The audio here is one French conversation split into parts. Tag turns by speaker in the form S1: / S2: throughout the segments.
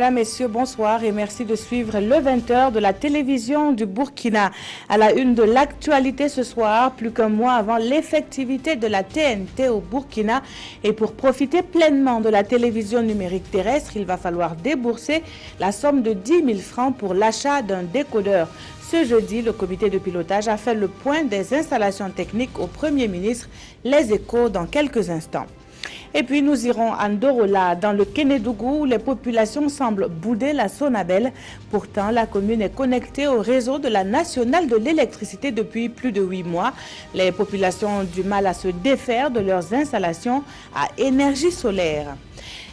S1: Mesdames, Messieurs, bonsoir et merci de suivre le 20h de la télévision du Burkina. À la une de l'actualité ce soir, plus qu'un mois avant l'effectivité de la TNT au Burkina. Et pour profiter pleinement de la télévision numérique terrestre, il va falloir débourser la somme de 10 000 francs pour l'achat d'un décodeur. Ce jeudi, le comité de pilotage a fait le point des installations techniques au Premier ministre. Les échos dans quelques instants. Et puis nous irons à Ndorola, dans le Kénédougou, où les populations semblent bouder la Sonabel. Pourtant, la commune est connectée au réseau de la nationale de l'électricité depuis plus de 8 mois. Les populations ont du mal à se défaire de leurs installations à énergie solaire.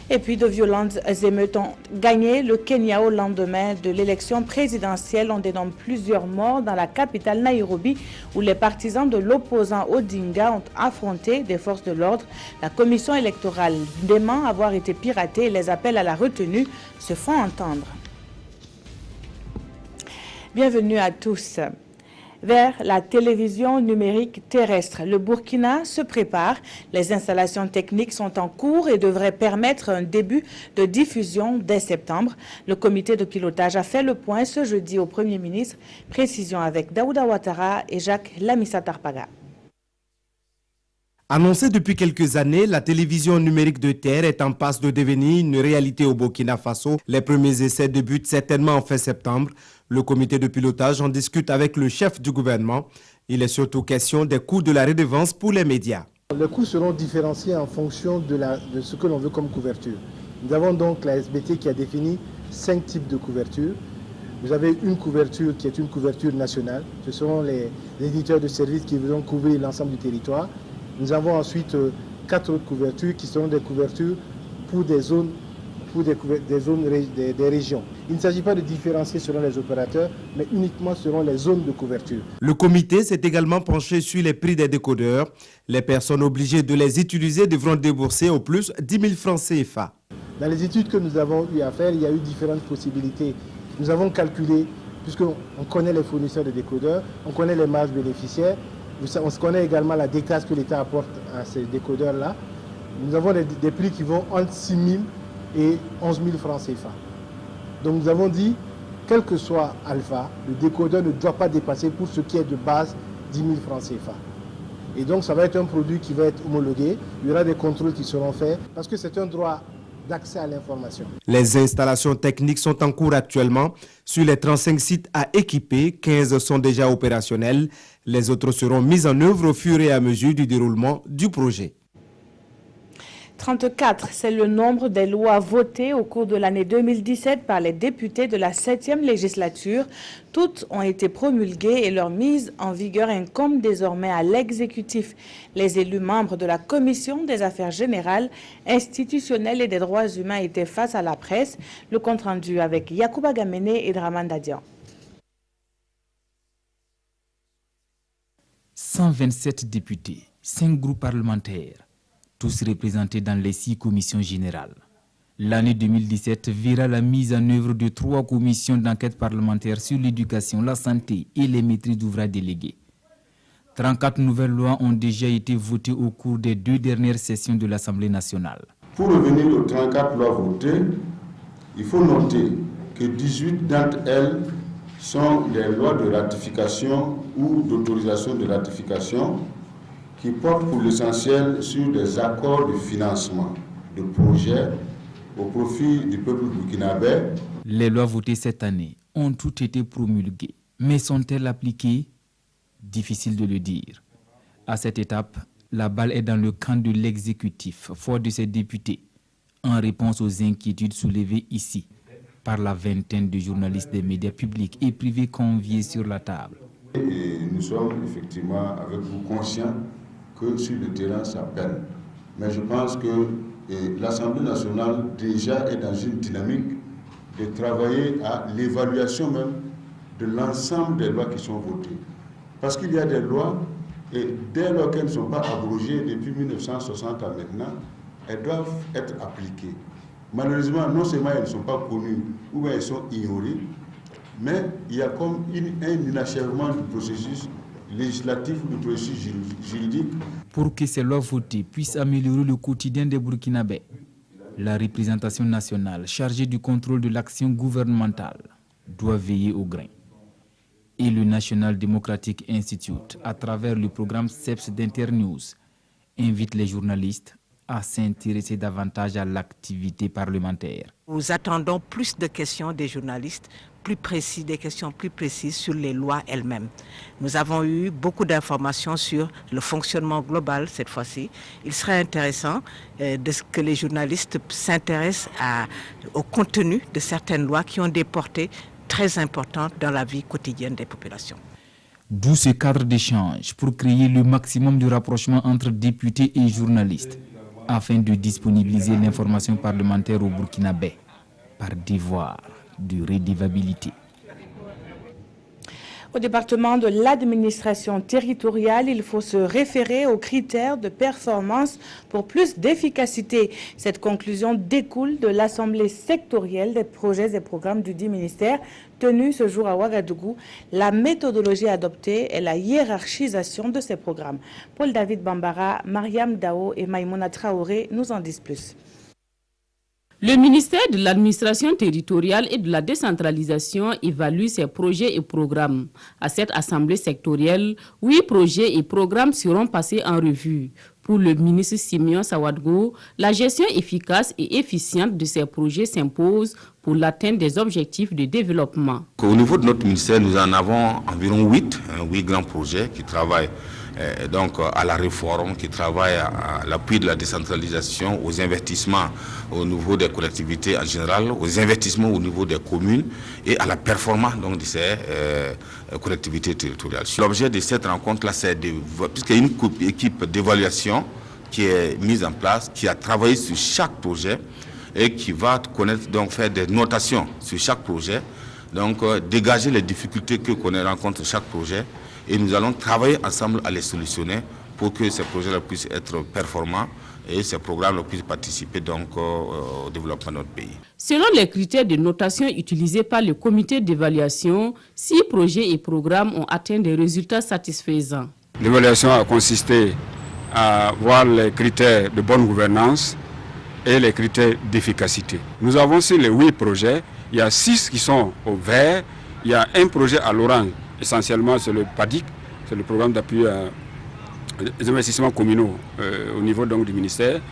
S1: Et puis de violentes émeutes ont gagné le Kenya au lendemain de l'élection présidentielle. On dénombre plusieurs morts dans la capitale Nairobi, où les partisans de l'opposant Odinga ont affronté des forces de l'ordre. La commission électorale dément avoir été piratée et les appels à la retenue se font entendre. Bienvenue à tous. Vers la télévision numérique terrestre. Le Burkina se prépare. Les installations techniques sont en cours et devraient permettre un début de diffusion dès septembre. Le comité de pilotage a fait le point ce jeudi au Premier ministre. Précision avec Daouda Ouattara et Jacques Lamissa Tarpaga.
S2: Annoncée depuis quelques années, la télévision numérique de terre est en passe de devenir une réalité au Burkina Faso. Les premiers essais débutent certainement en fin septembre. Le comité de pilotage en discute avec le chef du gouvernement. Il est surtout question des coûts de la redevance pour les médias.
S3: Les coûts seront différenciés en fonction de ce que l'on veut comme couverture. Nous avons donc la SBT qui a défini 5 types de couverture. Vous avez une couverture qui est une couverture nationale. Ce seront les éditeurs de services qui vont couvrir l'ensemble du territoire. Nous avons ensuite 4 autres couvertures qui seront des couvertures pour des zones, des régions. Il ne s'agit pas de différencier selon les opérateurs, mais uniquement selon les zones de couverture.
S2: Le comité s'est également penché sur les prix des décodeurs. Les personnes obligées de les utiliser devront débourser au plus 10 000 francs CFA.
S3: Dans les études que nous avons eu à faire, il y a eu différentes possibilités. Nous avons calculé, puisqu'on connaît les fournisseurs de décodeurs, on connaît les marges bénéficiaires, on se connaît également la décasse que l'État apporte à ces décodeurs-là. Nous avons des prix qui vont entre 6 000 et 11 000 francs CFA. Donc nous avons dit, quel que soit Alpha, le décodeur ne doit pas dépasser pour ce qui est de base 10 000 francs CFA. Et donc ça va être un produit qui va être homologué, il y aura des contrôles qui seront faits, parce que c'est un droit d'accès à l'information.
S2: Les installations techniques sont en cours actuellement. Sur les 35 sites à équiper, 15 sont déjà opérationnels. Les autres seront mis en œuvre au fur et à mesure du déroulement du projet.
S1: 34, c'est le nombre des lois votées au cours de l'année 2017 par les députés de la 7e législature. Toutes ont été promulguées et leur mise en vigueur incombe désormais à l'exécutif. Les élus membres de la Commission des affaires générales, institutionnelles et des droits humains étaient face à la presse. Le compte-rendu avec Yacouba Gamene et Draman Dadian.
S4: 127 députés, 5 groupes parlementaires, tous représentés dans les 6 commissions générales. L'année 2017 verra la mise en œuvre de 3 commissions d'enquête parlementaire sur l'éducation, la santé et les maîtrises d'ouvrage délégués. 34 nouvelles lois ont déjà été votées au cours des 2 dernières sessions de l'Assemblée nationale.
S5: Pour revenir aux 34 lois votées, il faut noter que 18 d'entre elles sont des lois de ratification ou d'autorisation de ratification qui portent pour l'essentiel sur des accords de financement de projets au profit du peuple burkinabé.
S4: Les lois votées cette année ont toutes été promulguées, mais sont-elles appliquées? Difficile de le dire. À cette étape, la balle est dans le camp de l'exécutif, fort de ses députés, en réponse aux inquiétudes soulevées ici par la vingtaine de journalistes des médias publics et privés conviés sur la table.
S5: Et nous sommes effectivement avec vous conscients que sur le terrain ça peine. Mais je pense que l'Assemblée nationale déjà est dans une dynamique de travailler à l'évaluation même de l'ensemble des lois qui sont votées. Parce qu'il y a des lois, et dès lors qu'elles ne sont pas abrogées depuis 1960 à maintenant, elles doivent être appliquées. Malheureusement, non seulement elles ne sont pas connues ou bien elles sont ignorées, mais il y a comme un inachèvement du processus législatif ou du processus juridique.
S4: Pour que ces lois votées puissent améliorer le quotidien des Burkinabés, La représentation nationale chargée du contrôle de l'action gouvernementale doit veiller au grain. Et le National Democratic Institute, à travers le programme CEPS d'Internews, invite les journalistes à s'intéresser davantage à l'activité parlementaire.
S6: Nous attendons plus de questions des journalistes, des questions plus précises sur les lois elles-mêmes. Nous avons eu beaucoup d'informations sur le fonctionnement global cette fois-ci. Il serait intéressant que les journalistes s'intéressent au contenu de certaines lois qui ont des portées très importantes dans la vie quotidienne des populations.
S4: D'où ce cadre d'échange pour créer le maximum de rapprochement entre députés et journalistes, afin de disponibiliser l'information parlementaire au Burkinabé par devoir de rédivabilité.
S1: Au département de l'administration territoriale, il faut se référer aux critères de performance pour plus d'efficacité. Cette conclusion découle de l'Assemblée sectorielle des projets et programmes du dit ministère tenue ce jour à Ouagadougou. La méthodologie adoptée est la hiérarchisation de ces programmes. Paul-David Bambara, Mariam Dao et Maïmouna Traoré nous en disent plus.
S7: Le ministère de l'administration territoriale et de la décentralisation évalue ses projets et programmes. À cette assemblée sectorielle, 8 projets et programmes seront passés en revue. Pour le ministre Simeon Sawadgo, la gestion efficace et efficiente de ces projets s'impose pour l'atteinte des objectifs de développement.
S8: Au niveau de notre ministère, nous en avons environ 8 grands projets qui travaillent donc à la réforme, qui travaillent à l'appui de la décentralisation, aux investissements au niveau des collectivités en général, aux investissements au niveau des communes et à la performance donc, de ces collectivités territoriales. L'objet de cette rencontre-là, c'est puisqu'il y a une équipe d'évaluation qui est mise en place, qui a travaillé sur chaque projet et qui va connaître, donc faire des notations sur chaque projet, donc dégager les difficultés que rencontre chaque projet. Et nous allons travailler ensemble à les solutionner pour que ces projets-là puissent être performants et ces programmes puissent participer donc au développement de notre pays.
S7: Selon les critères de notation utilisés par le comité d'évaluation, 6 projets et programmes ont atteint des résultats satisfaisants.
S9: L'évaluation a consisté à voir les critères de bonne gouvernance et les critères d'efficacité. Nous avons sur les 8 projets, il y a 6 qui sont au vert, il y a un projet à l'orange. Essentiellement, c'est le PADIC, c'est le programme d'appui aux investissements communaux au niveau donc, du ministère.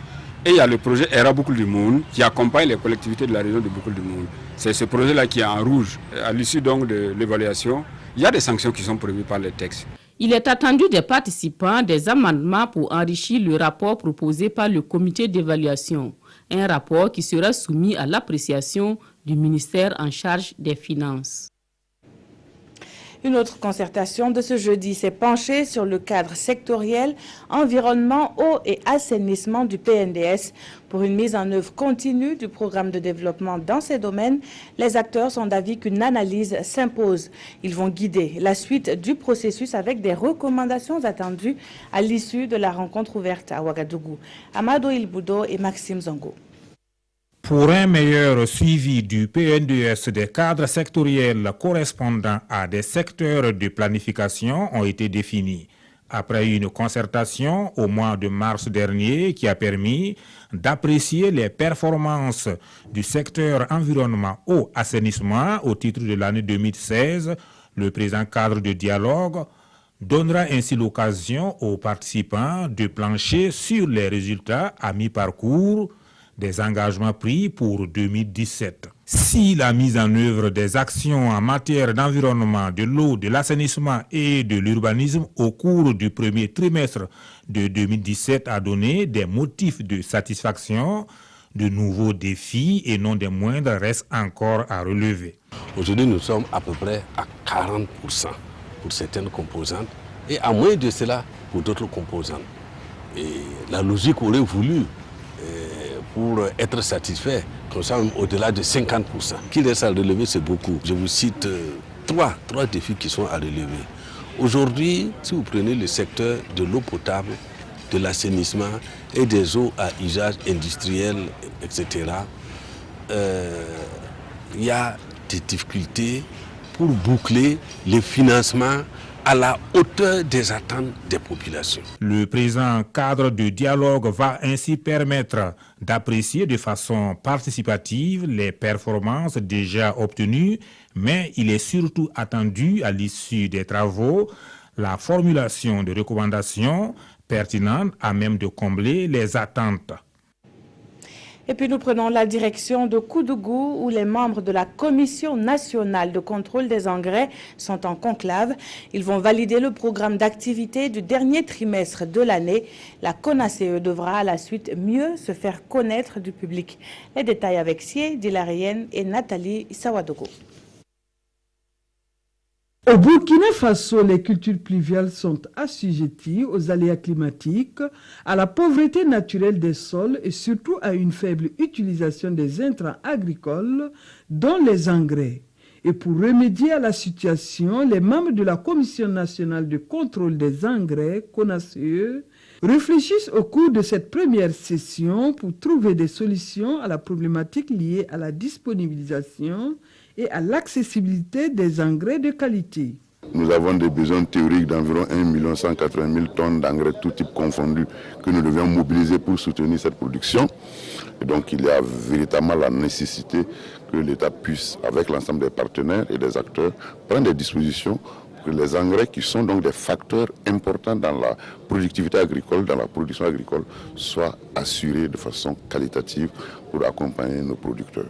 S9: Et il y a le projet ERA Boucle du Monde qui accompagne les collectivités de la région de Boucle du Monde. C'est ce projet-là qui est en rouge. À l'issue donc de l'évaluation, il y a des sanctions qui sont prévues par les textes.
S7: Il est attendu des participants des amendements pour enrichir le rapport proposé par le comité d'évaluation. Un rapport qui sera soumis à l'appréciation du ministère en charge des Finances.
S1: Une autre concertation de ce jeudi s'est penchée sur le cadre sectoriel environnement, eau et assainissement du PNDS. Pour une mise en œuvre continue du programme de développement dans ces domaines, les acteurs sont d'avis qu'une analyse s'impose. Ils vont guider la suite du processus avec des recommandations attendues à l'issue de la rencontre ouverte à Ouagadougou. Amadou Ilboudo et Maxime Zongo.
S10: Pour un meilleur suivi du PNDS, des cadres sectoriels correspondant à des secteurs de planification ont été définis. Après une concertation au mois de mars dernier qui a permis d'apprécier les performances du secteur environnement eau assainissement au titre de l'année 2016, le présent cadre de dialogue donnera ainsi l'occasion aux participants de plancher sur les résultats à mi-parcours des engagements pris pour 2017. Si la mise en œuvre des actions en matière d'environnement, de l'eau, de l'assainissement et de l'urbanisme au cours du premier trimestre de 2017 a donné des motifs de satisfaction, de nouveaux défis et non des moindres restent encore à relever.
S11: Aujourd'hui, nous sommes à peu près à 40% pour certaines composantes et à moins de cela pour d'autres composantes. Et la logique aurait voulu pour être satisfait, qu'on soit au-delà de 50%. Qu'il reste à relever, c'est beaucoup. Je vous cite trois défis qui sont à relever. Aujourd'hui, si vous prenez le secteur de l'eau potable, de l'assainissement et des eaux à usage industriel, etc., il y a des difficultés pour boucler les financements à la hauteur des attentes des populations.
S10: Le présent cadre de dialogue va ainsi permettre d'apprécier de façon participative les performances déjà obtenues, mais il est surtout attendu à l'issue des travaux la formulation de recommandations pertinentes à même de combler les attentes.
S1: Et puis nous prenons la direction de Koudougou où les membres de la Commission nationale de contrôle des engrais sont en conclave. Ils vont valider le programme d'activité du dernier trimestre de l'année. La CONACE devra à la suite mieux se faire connaître du public. Les détails avec Sie, Dilarienne et Nathalie Sawadogo.
S12: Au Burkina Faso, les cultures pluviales sont assujetties aux aléas climatiques, à la pauvreté naturelle des sols et surtout à une faible utilisation des intrants agricoles, dont les engrais. Et pour remédier à la situation, les membres de la Commission nationale de contrôle des engrais, CONACE, réfléchissent au cours de cette première session pour trouver des solutions à la problématique liée à la disponibilisation et à l'accessibilité des engrais de qualité.
S13: Nous avons des besoins théoriques d'environ 1 180 000 tonnes d'engrais tout type confondus que nous devons mobiliser pour soutenir cette production. Et donc il y a véritablement la nécessité que l'État puisse, avec l'ensemble des partenaires et des acteurs, prendre des dispositions pour que les engrais qui sont donc des facteurs importants dans la productivité agricole, dans la production agricole, soient assurés de façon qualitative pour accompagner nos producteurs.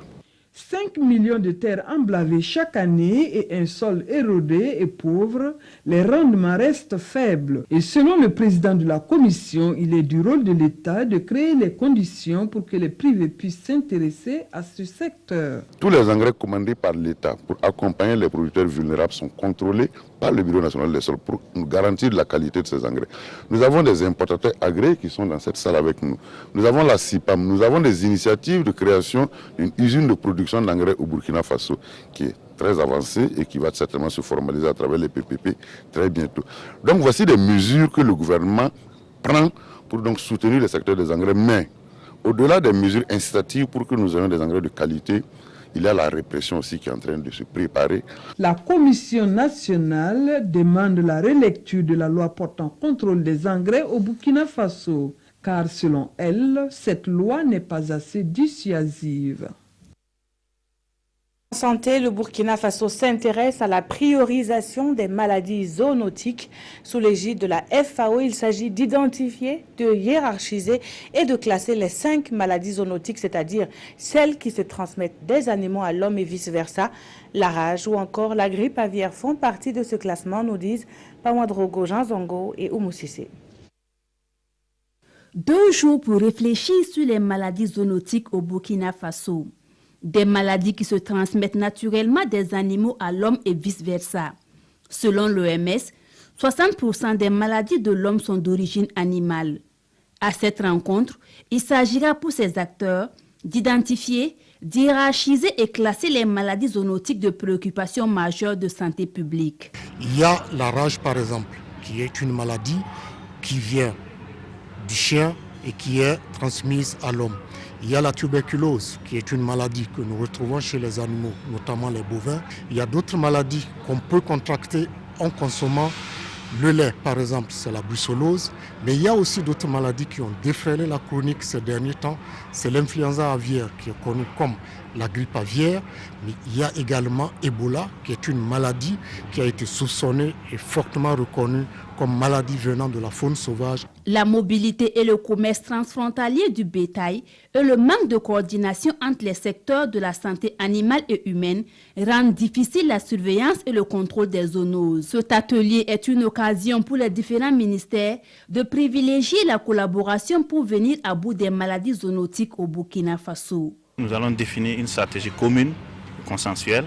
S12: 5 millions de terres emblavées chaque année et un sol érodé et pauvre, les rendements restent faibles. Et selon le président de la commission, il est du rôle de l'État de créer les conditions pour que les privés puissent s'intéresser à ce secteur.
S13: Tous les engrais commandés par l'État pour accompagner les producteurs vulnérables sont contrôlés par le Bureau national des sols pour nous garantir la qualité de ces engrais. Nous avons des importateurs agréés qui sont dans cette salle avec nous. Nous avons la CIPAM, nous avons des initiatives de création d'une usine de production d'engrais au Burkina Faso qui est très avancée et qui va certainement se formaliser à travers les PPP très bientôt. Donc voici des mesures que le gouvernement prend pour donc soutenir le secteur des engrais, mais au-delà des mesures incitatives pour que nous ayons des engrais de qualité, il y a la répression aussi qui est en train de se préparer.
S12: La Commission nationale demande la relecture de la loi portant contrôle des engrais au Burkina Faso, car selon elle, cette loi n'est pas assez dissuasive.
S1: En santé, le Burkina Faso s'intéresse à la priorisation des maladies zoonotiques. Sous l'égide de la FAO, il s'agit d'identifier, de hiérarchiser et de classer les 5 maladies zoonotiques, c'est-à-dire celles qui se transmettent des animaux à l'homme et vice-versa. La rage ou encore la grippe aviaire font partie de ce classement, nous disent Pawadrogo, Jean Zongo et Oumou Sissé.
S14: 2 jours pour réfléchir sur les maladies zoonotiques au Burkina Faso. Des maladies qui se transmettent naturellement des animaux à l'homme et vice-versa. Selon l'OMS, 60% des maladies de l'homme sont d'origine animale. À cette rencontre, il s'agira pour ces acteurs d'identifier, d'hiérarchiser et classer les maladies zoonotiques de préoccupation majeure de santé publique.
S15: Il y a la rage par exemple, qui est une maladie qui vient du chien et qui est transmise à l'homme. Il y a la tuberculose, qui est une maladie que nous retrouvons chez les animaux, notamment les bovins. Il y a d'autres maladies qu'on peut contracter en consommant le lait, par exemple, c'est la brucellose. Mais il y a aussi d'autres maladies qui ont défrayé la chronique ces derniers temps. C'est l'influenza aviaire, qui est connue comme la grippe aviaire. Mais il y a également Ebola, qui est une maladie qui a été soupçonnée et fortement reconnue comme maladie venant de la faune sauvage.
S14: La mobilité et le commerce transfrontalier du bétail et le manque de coordination entre les secteurs de la santé animale et humaine rendent difficile la surveillance et le contrôle des zoonoses. Cet atelier est une occasion pour les différents ministères de privilégier la collaboration pour venir à bout des maladies zoonotiques au Burkina Faso.
S16: Nous allons définir une stratégie commune, consensuelle,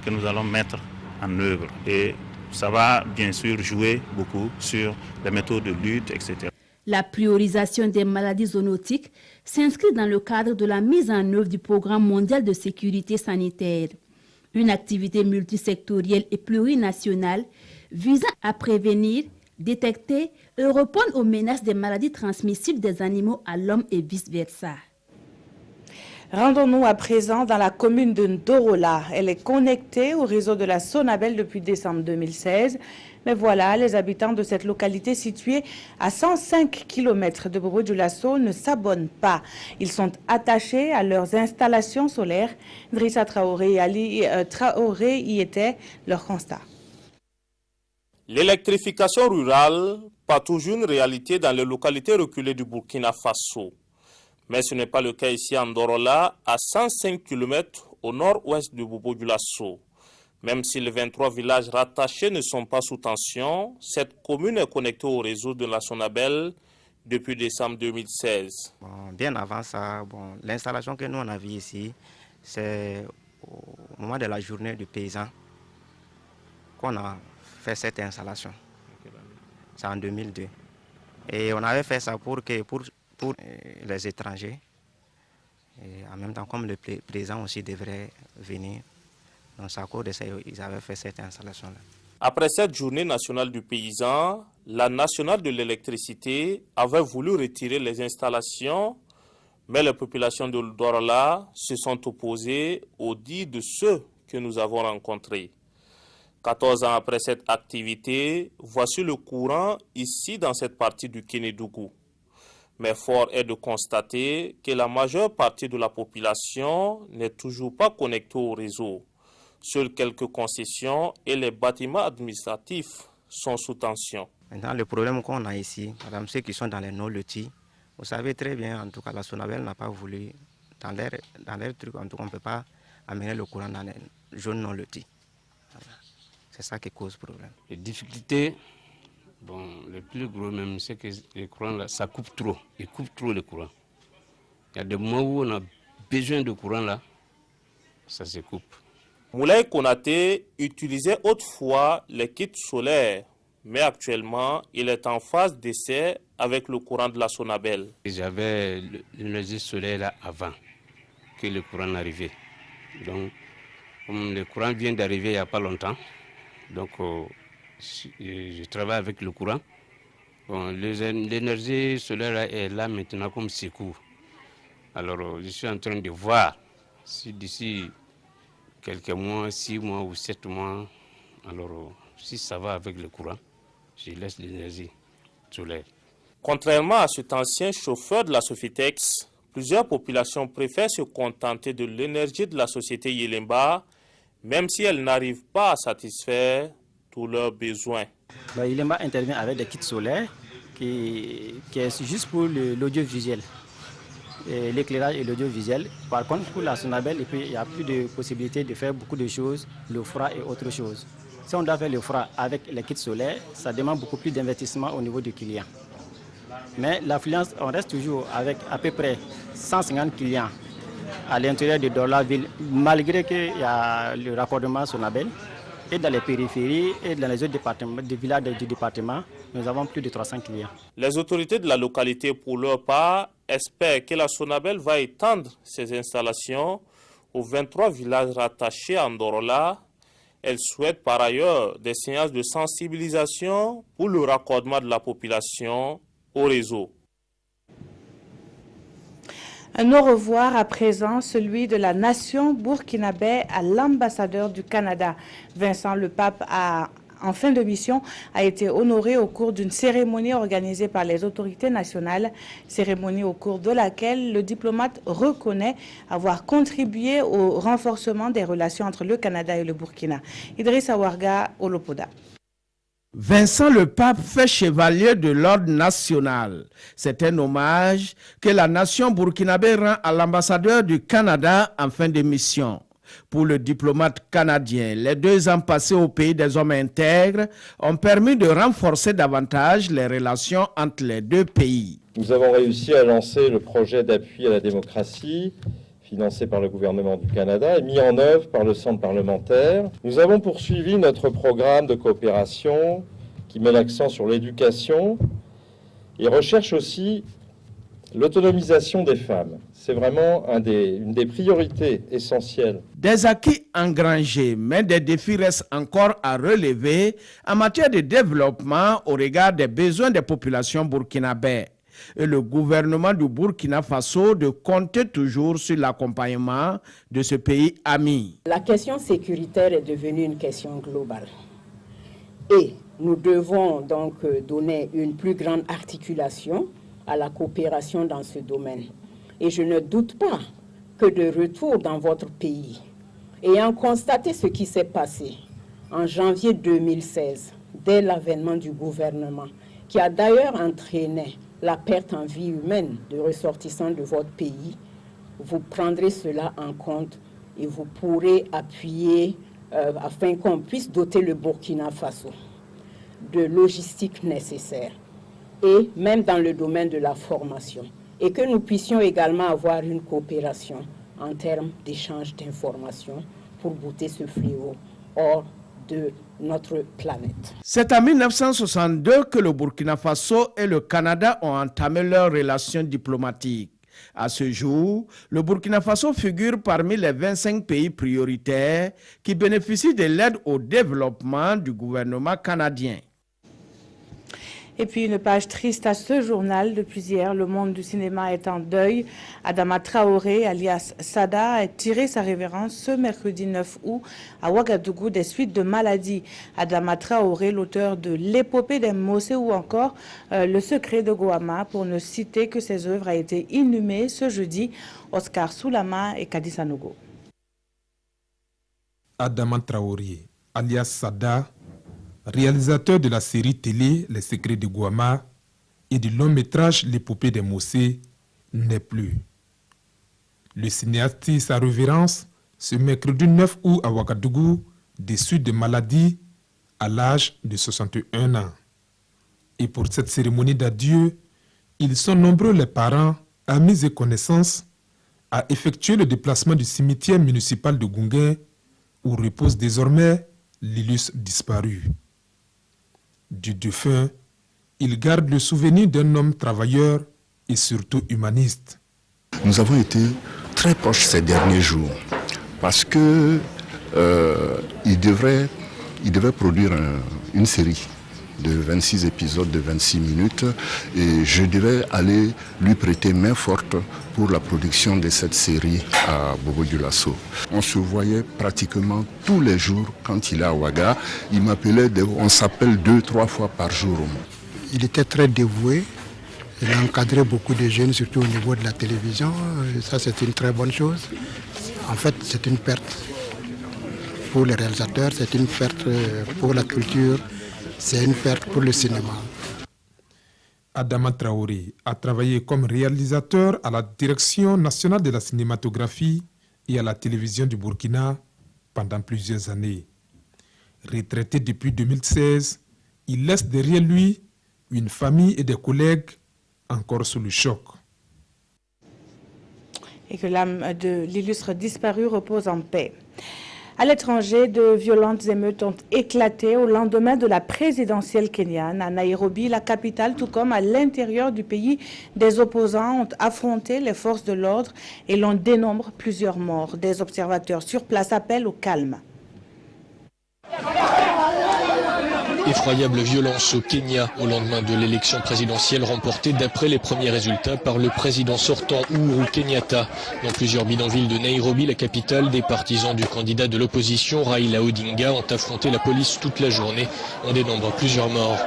S16: que nous allons mettre en œuvre. Et ça va bien sûr jouer beaucoup sur les méthodes de lutte, etc.
S14: La priorisation des maladies zoonotiques s'inscrit dans le cadre de la mise en œuvre du Programme mondial de sécurité sanitaire, une activité multisectorielle et plurinationale visant à prévenir, détecter et répondre aux menaces des maladies transmissibles des animaux à l'homme et vice-versa.
S1: Rendons-nous à présent dans la commune de Ndorola. Elle est connectée au réseau de la Sonabel depuis décembre 2016. Mais voilà, les habitants de cette localité située à 105 km de Bobo-Dioulasso ne s'abonnent pas. Ils sont attachés à leurs installations solaires. Drissa Traoré et Ali Traoré y étaient, leur constat.
S17: L'électrification rurale, pas toujours une réalité dans les localités reculées du Burkina Faso. Mais ce n'est pas le cas ici à Ndorola, à 105 km au nord-ouest de Bobo-Dioulasso. Même si les 23 villages rattachés ne sont pas sous tension, cette commune est connectée au réseau de la Sonabel depuis décembre 2016.
S18: Bien avant ça, l'installation que nous on a vue ici, c'est au moment de la journée du paysan qu'on a fait cette installation. C'est en 2002. Et on avait fait ça pour les étrangers. Et en même temps, comme le président aussi devrait venir, donc à cause de ça, ils avaient fait cette installation-là.
S17: Après cette journée nationale du paysan, la nationale de l'électricité avait voulu retirer les installations, mais les populations de Ndorola se sont opposées au dit de ceux que nous avons rencontrés. 14 ans après cette activité, voici le courant ici dans cette partie du Kénédougou. Mais fort est de constater que la majeure partie de la population n'est toujours pas connectée au réseau. Seules quelques concessions et les bâtiments administratifs sont sous tension.
S18: Maintenant, le problème qu'on a ici, madame, ceux qui sont dans les non-lotis, vous savez très bien, en tout cas, la Sonabel n'a pas voulu, dans leur truc, en tout cas, on ne peut pas amener le courant dans les zones non-lotis. C'est ça qui cause problème.
S11: Les difficultés, le plus gros même, c'est que le courant, là, ça coupe trop. Il coupe trop le courant. Il y a des moments où on a besoin de courant, là, ça se coupe.
S17: Moulay Konaté utilisait autrefois les kits solaires, mais actuellement, il est en phase d'essai avec le courant de la Sonabel.
S11: J'avais l'énergie solaire là avant que le courant n'arrivait. Donc, comme le courant vient d'arriver il n'y a pas longtemps, donc je travaille avec le courant. L'énergie solaire est là maintenant comme secours. Alors, je suis en train de voir si d'ici quelques mois, 6 mois ou 7 mois, alors si ça va avec le courant, je laisse l'énergie solaire.
S17: Contrairement à cet ancien chauffeur de la Sofitex, plusieurs populations préfèrent se contenter de l'énergie de la société Yelemba, même si elle n'arrive pas à satisfaire tous leurs besoins.
S19: Yelemba intervient avec des kits solaires qui est juste pour l'audiovisuel. L'éclairage et l'audiovisuel. Par contre, pour la Sonabel, il n'y a plus de possibilité de faire beaucoup de choses, le froid et autre chose. Si on doit faire le froid avec les kits solaires, ça demande beaucoup plus d'investissement au niveau du client. Mais l'affluence, on reste toujours avec à peu près 150 clients à l'intérieur de Ndorola-Ville, malgré qu'il y a le raccordement Sonabel. Et dans les périphéries et dans les autres départements, des villages du département, nous avons plus de 300 clients.
S17: Les autorités de la localité, pour leur part, espèrent que la Sonabel va étendre ses installations aux 23 villages rattachés à Ndorola. Elle souhaite par ailleurs des séances de sensibilisation pour le raccordement de la population au réseau.
S1: Un au revoir à présent, celui de la nation burkinabé à l'ambassadeur du Canada. Vincent Le Pape en fin de mission, a été honoré au cours d'une cérémonie organisée par les autorités nationales, cérémonie au cours de laquelle le diplomate reconnaît avoir contribué au renforcement des relations entre le Canada et le Burkina. Idrissa Warga, Olopoda.
S20: Vincent Le Pape fait chevalier de l'ordre national. C'est un hommage que la nation burkinabé rend à l'ambassadeur du Canada en fin de mission. Pour le diplomate canadien, les 2 ans passés au pays des hommes intègres ont permis de renforcer davantage les relations entre les 2 pays.
S21: Nous avons réussi à lancer le projet d'appui à la démocratie, financé par le gouvernement du Canada et mis en œuvre par le Centre parlementaire. Nous avons poursuivi notre programme de coopération qui met l'accent sur l'éducation et recherche aussi l'autonomisation des femmes. C'est vraiment une des priorités essentielles.
S20: Des acquis engrangés, mais des défis restent encore à relever en matière de développement au regard des besoins des populations burkinabées. Et le gouvernement du Burkina Faso de compter toujours sur l'accompagnement de ce pays ami.
S22: La question sécuritaire est devenue une question globale. Et
S3: Nous devons donc donner une plus grande articulation à la coopération dans ce domaine. Et je ne doute pas que de retour dans votre pays, ayant constaté ce qui s'est passé en janvier 2016, dès l'avènement du gouvernement, qui a d'ailleurs entraîné la perte en vie humaine de ressortissants de votre pays, vous prendrez cela en compte et vous pourrez appuyer afin qu'on puisse doter le Burkina Faso de logistique nécessaire et même dans le domaine de la formation, et que nous puissions également avoir une coopération en termes d'échange d'informations pour bouter ce fléau hors de notre planète.
S20: C'est en 1962 que le Burkina Faso et le Canada ont entamé leurs relations diplomatiques. À ce jour, le Burkina Faso figure parmi les 25 pays prioritaires qui bénéficient de l'aide au développement du gouvernement canadien.
S1: Et puis une page triste à ce journal. Depuis hier, le monde du cinéma est en deuil. Adama Traoré, alias Sada, a tiré sa révérence ce mercredi 9 août à Ouagadougou des suites de maladies. Adama Traoré, l'auteur de L'épopée des Mossé ou encore Le secret de Goama, pour ne citer que ses œuvres, a été inhumé ce jeudi. Oscar Soulama et Kadi Sanogo.
S22: Adama Traoré, alias Sada, réalisateur de la série télé Les Secrets de Goama et du long-métrage L'épopée des Mossé, n'est plus. Le cinéaste tire sa révérence ce mercredi 9 août à Ouagadougou des suites de maladies à l'âge de 61 ans. Et pour cette cérémonie d'adieu, ils sont nombreux les parents, amis et connaissances à effectuer le déplacement du cimetière municipal de Gounguin où repose désormais l'illustre disparu. Du défunt, il garde le souvenir d'un homme travailleur et surtout humaniste.
S23: Nous avons été très proches ces derniers jours parce que il devrait produire une série de 26 épisodes de 26 minutes et je devais aller lui prêter main forte pour la production de cette série à Bobo-Dioulasso. On se voyait pratiquement tous les jours quand il est à Ouaga. Il m'appelait, on s'appelle 2-3 fois par jour.
S15: Il était très dévoué. Il a encadré beaucoup de jeunes, surtout au niveau de la télévision. Et ça, c'est une très bonne chose. En fait, c'est une perte pour les réalisateurs, c'est une perte pour la culture, c'est une perte pour le cinéma.
S22: Adama Traoré a travaillé comme réalisateur à la Direction nationale de la cinématographie et à la télévision du Burkina pendant plusieurs années. Retraité depuis 2016, il laisse derrière lui une famille et des collègues encore sous le choc.
S1: Et que l'âme de l'illustre disparu repose en paix. À l'étranger, de violentes émeutes ont éclaté au lendemain de la présidentielle kenyane. À Nairobi, la capitale, tout comme à l'intérieur du pays, des opposants ont affronté les forces de l'ordre et l'on dénombre plusieurs morts. Des observateurs sur place appellent au calme.
S24: Effroyable violence au Kenya au lendemain de l'élection présidentielle remportée d'après les premiers résultats par le président sortant Uhuru Kenyatta. Dans plusieurs bidonvilles de Nairobi, la capitale, des partisans du candidat de l'opposition Raila Odinga ont affronté la police toute la journée. On dénombre plusieurs morts.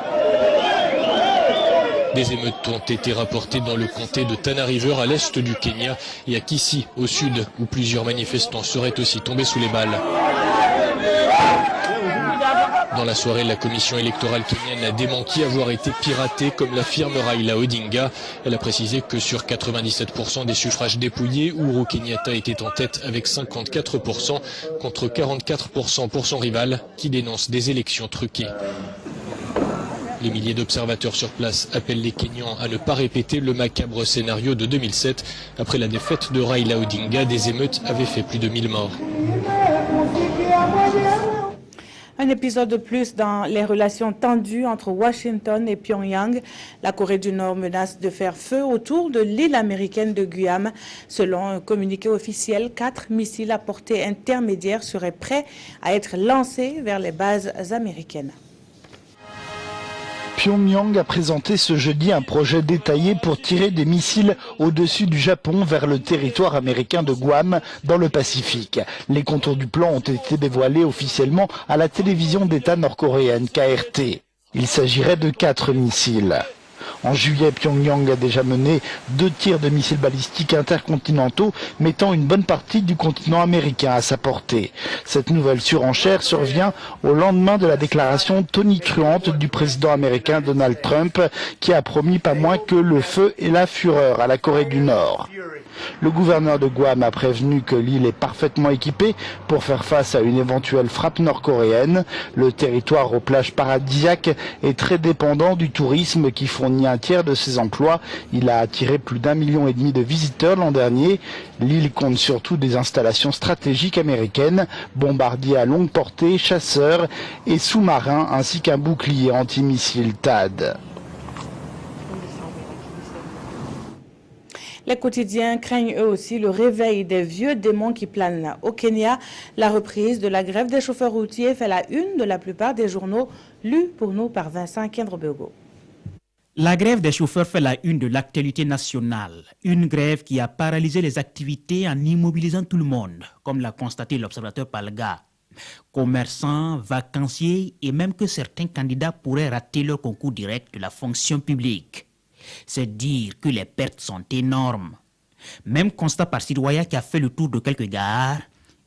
S24: Des émeutes ont été rapportées dans le comté de Tana River à l'est du Kenya et à Kisii au sud où plusieurs manifestants seraient aussi tombés sous les balles. Dans la soirée, la commission électorale kenyane a démenti avoir été piratée, comme l'affirme Raila Odinga. Elle a précisé que sur 97% des suffrages dépouillés, Uhuru Kenyatta était en tête avec 54% contre 44% pour son rival, qui dénonce des élections truquées. Les milliers d'observateurs sur place appellent les Kenyans à ne pas répéter le macabre scénario de 2007. Après la défaite de Raila Odinga, des émeutes avaient fait plus de 1000 morts.
S1: Un épisode de plus dans les relations tendues entre Washington et Pyongyang. La Corée du Nord menace de faire feu autour de l'île américaine de Guam. Selon un communiqué officiel, 4 missiles à portée intermédiaire seraient prêts à être lancés vers les bases américaines.
S25: Pyongyang a présenté ce jeudi un projet détaillé pour tirer des missiles au-dessus du Japon vers le territoire américain de Guam dans le Pacifique. Les contours du plan ont été dévoilés officiellement à la télévision d'État nord-coréenne KRT. Il s'agirait de 4 missiles. En juillet, Pyongyang a déjà mené 2 tirs de missiles balistiques intercontinentaux, mettant une bonne partie du continent américain à sa portée. Cette nouvelle surenchère survient au lendemain de la déclaration tonitruante du président américain Donald Trump, qui a promis pas moins que le feu et la fureur à la Corée du Nord. Le gouverneur de Guam a prévenu que l'île est parfaitement équipée pour faire face à une éventuelle frappe nord-coréenne. Le territoire aux plages paradisiaques est très dépendant du tourisme qui fournit un tiers de ses emplois. Il a attiré plus d'1,5 million de visiteurs l'an dernier. L'île compte surtout des installations stratégiques américaines, bombardiers à longue portée, chasseurs et sous-marins, ainsi qu'un bouclier antimissile THAAD.
S1: Les quotidiens craignent eux aussi le réveil des vieux démons qui planent au Kenya. La reprise de la grève des chauffeurs routiers fait la une de la plupart des journaux, lus pour nous par Vincent Kendrobego.
S2: La grève des chauffeurs fait la une de l'actualité nationale. Une grève qui a paralysé les activités en immobilisant tout le monde, comme l'a constaté l'observateur Palga. Commerçants, vacanciers et même que certains candidats pourraient rater leur concours direct de la fonction publique. C'est dire que les pertes sont énormes. Même constat par Sidoya qui a fait le tour de quelques gares,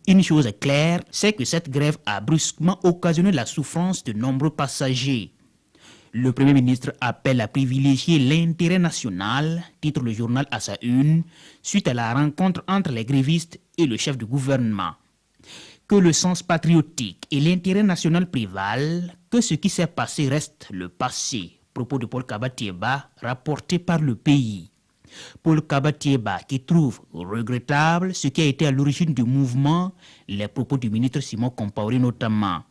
S2: une chose est claire, c'est que cette grève a brusquement occasionné la souffrance de nombreux passagers. Le Premier ministre appelle à privilégier l'intérêt national, titre le journal à sa une, suite à la rencontre entre les grévistes et le chef du gouvernement. Que le sens patriotique et l'intérêt national prévalent, que ce qui s'est passé reste le passé. Propos de Paul Kabatieba, rapporté par le pays. Paul Kabatieba qui trouve regrettable ce qui a été à l'origine du mouvement, les propos du ministre Simon Compaoré notamment.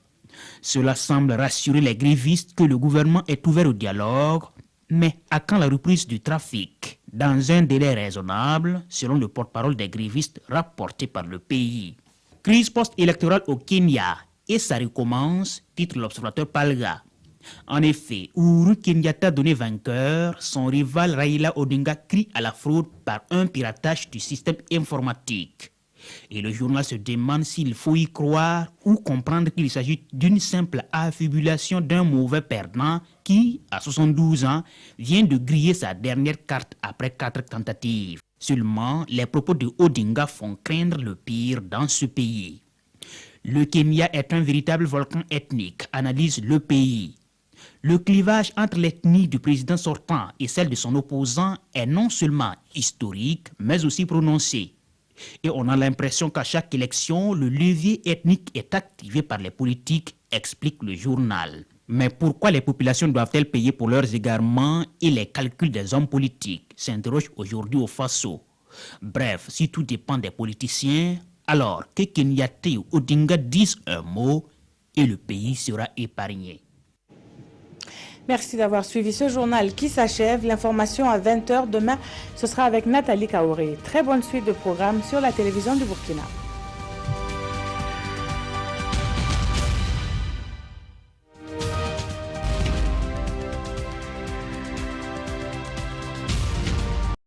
S2: Cela semble rassurer les grévistes que le gouvernement est ouvert au dialogue, mais à quand la reprise du trafic? Dans un délai raisonnable, selon le porte-parole des grévistes rapporté par le pays. Crise post-électorale au Kenya, et ça recommence, titre l'observateur Palga. En effet, Uhuru Kenyatta donné vainqueur, son rival Raila Odinga crie à la fraude par un piratage du système informatique. Et le journal se demande s'il faut y croire ou comprendre qu'il s'agit d'une simple affibulation d'un mauvais perdant qui, à 72 ans, vient de griller sa dernière carte après 4 tentatives. Seulement, les propos de Odinga font craindre le pire dans ce pays. Le Kenya est un véritable volcan ethnique, analyse le pays. Le clivage entre l'ethnie du président sortant et celle de son opposant est non seulement historique, mais aussi prononcé. Et on a l'impression qu'à chaque élection, le levier ethnique est activé par les politiques, explique le journal. Mais pourquoi les populations doivent-elles payer pour leurs égarements et les calculs des hommes politiques, s'interroge aujourd'hui au Faso. Bref, si tout dépend des politiciens, alors que Kenyatta ou Odinga disent un mot et le pays sera épargné.
S1: Merci d'avoir suivi ce journal qui s'achève. L'information à 20h demain, ce sera avec Nathalie Kaoré. Très bonne suite de programmes sur la télévision du Burkina.